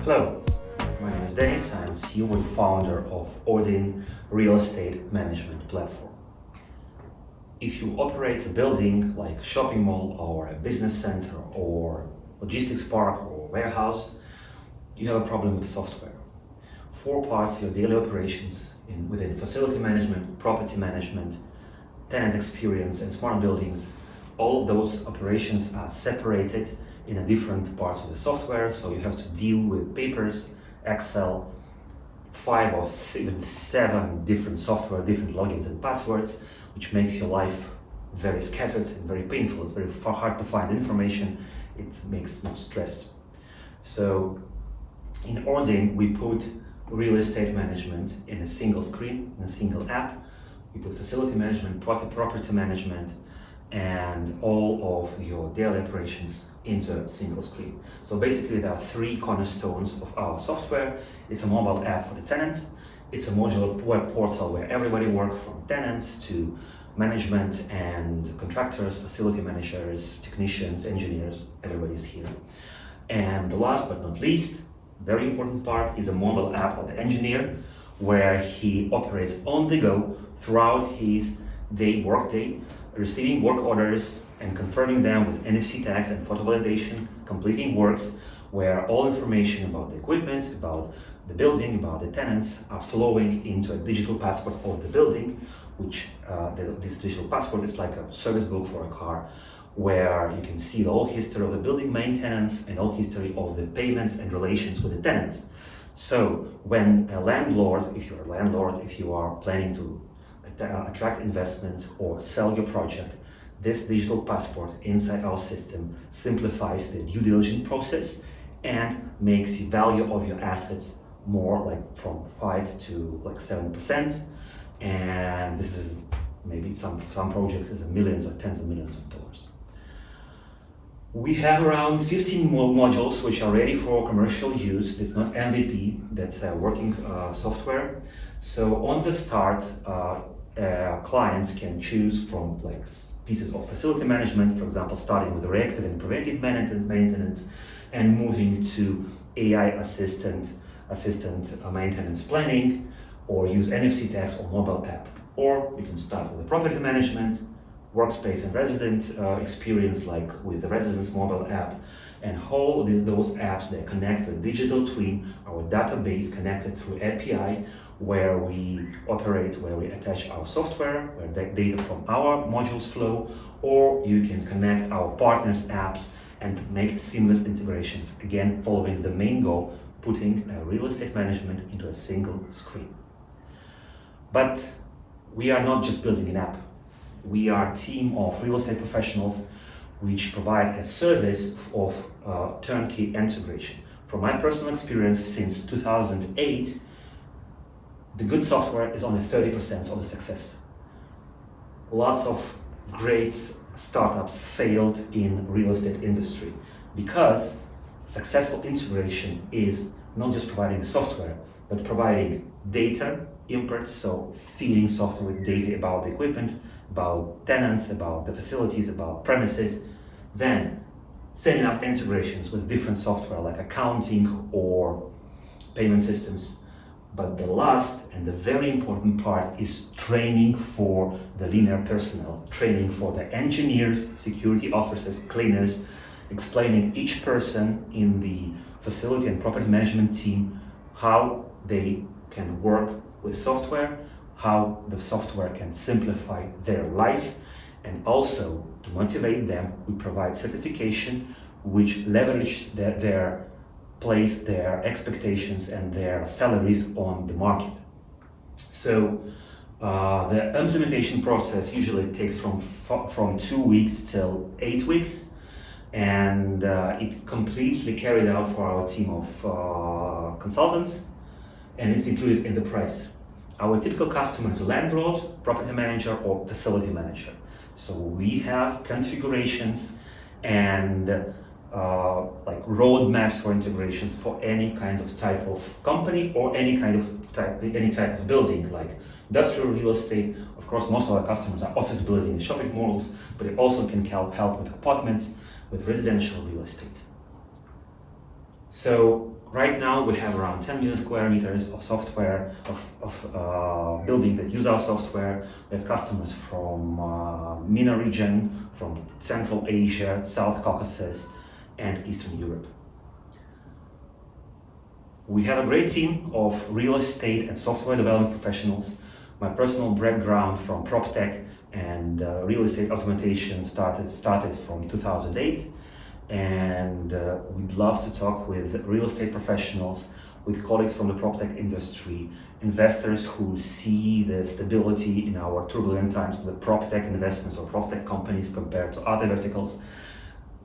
Hello, my name is Dennis. I'm CEO and founder of ORDIN Real Estate Management Platform. If you operate a building like a shopping mall or a business center or logistics park or warehouse, you have a problem with software. 4 parts of your daily operations within facility management, property management, tenant experience, and smart buildings, all of those operations are separated in a different parts of the software, so you have to deal with papers, Excel, 5 or even 7 different software, different logins and passwords, which makes your life very scattered and very painful. It's very hard to find information. It makes no stress. So in ORDIN, we put real estate management in a single screen, in a single app. We put facility management, property management, and all of your daily operations into a single screen. So basically there are 3 cornerstones of our software. It's a mobile app for the tenant. It's a modular web portal where everybody works, from tenants to management and contractors, facility managers, technicians, engineers, everybody's here. And the last but not least, very important part, is a mobile app of the engineer where he operates on the go throughout his workday, receiving work orders and confirming them with NFC tags and photo validation, completing works where all information about the equipment, about the building, about the tenants are flowing into a digital passport of the building, which this digital passport is like a service book for a car, where you can see the whole history of the building maintenance and all history of the payments and relations with the tenants. So when a landlord, if you're a landlord, if you are planning to attract investment or sell your project, this digital passport inside our system simplifies the due diligence process and makes the value of your assets more, like from 5 to like 7%. And this is maybe some projects is millions or tens of millions of dollars. We have around 15 modules which are ready for commercial use. It's not MVP, that's working software. So on the start, clients can choose from like pieces of facility management, for example, starting with reactive and preventive maintenance and moving to AI assistant maintenance planning, or use NFC tags or mobile app. Or you can start with the property management, workspace and resident experience, like with the residence mobile app, and all those apps that connect to a digital twin, our database connected through API, where we operate, where we attach our software, where the data from our modules flow, or you can connect our partners' apps and make seamless integrations, again following the main goal, putting real estate management into a single screen. But we are not just building an app. We are a team of real estate professionals which provide a service of turnkey integration. From my personal experience, since 2008, the good software is only 30% of the success. Lots of great startups failed in real estate industry because successful integration is not just providing the software, but providing data inputs, so feeding software with data about the equipment, about tenants, about the facilities, about premises, then setting up integrations with different software like accounting or payment systems. But the last and the very important part is training for the linear personnel, training for the engineers, security officers, cleaners, explaining each person in the facility and property management team how they can work with software, how the software can simplify their life, and also to motivate them, we provide certification which leverage their place their expectations and their salaries on the market. So the implementation process usually takes from 2 weeks till 8 weeks, and it's completely carried out for our team of consultants, and it's included in the price. Our typical customer is a landlord, property manager, or facility manager. So we have configurations and like roadmaps for integrations for any kind of type of company or any type of building, like industrial real estate. Of course, most of our customers are office buildings and shopping malls, but it also can help with apartments, with residential real estate. So right now we have around 10 million square meters of software, building that use our software. We have customers from MENA region, from Central Asia, South Caucasus, and Eastern Europe. We have a great team of real estate and software development professionals. My personal background from PropTech and real estate automation started from 2008. And we'd love to talk with real estate professionals, with colleagues from the PropTech industry, investors who see the stability in our turbulent times with PropTech investments or PropTech companies compared to other verticals.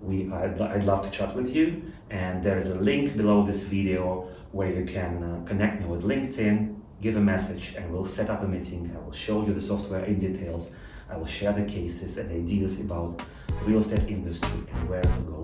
I'd love to chat with you, and there is a link below this video where you can connect me with LinkedIn, give a message, and we'll set up a meeting. I will show you the software in details. I will share the cases and ideas about the real estate industry and where to go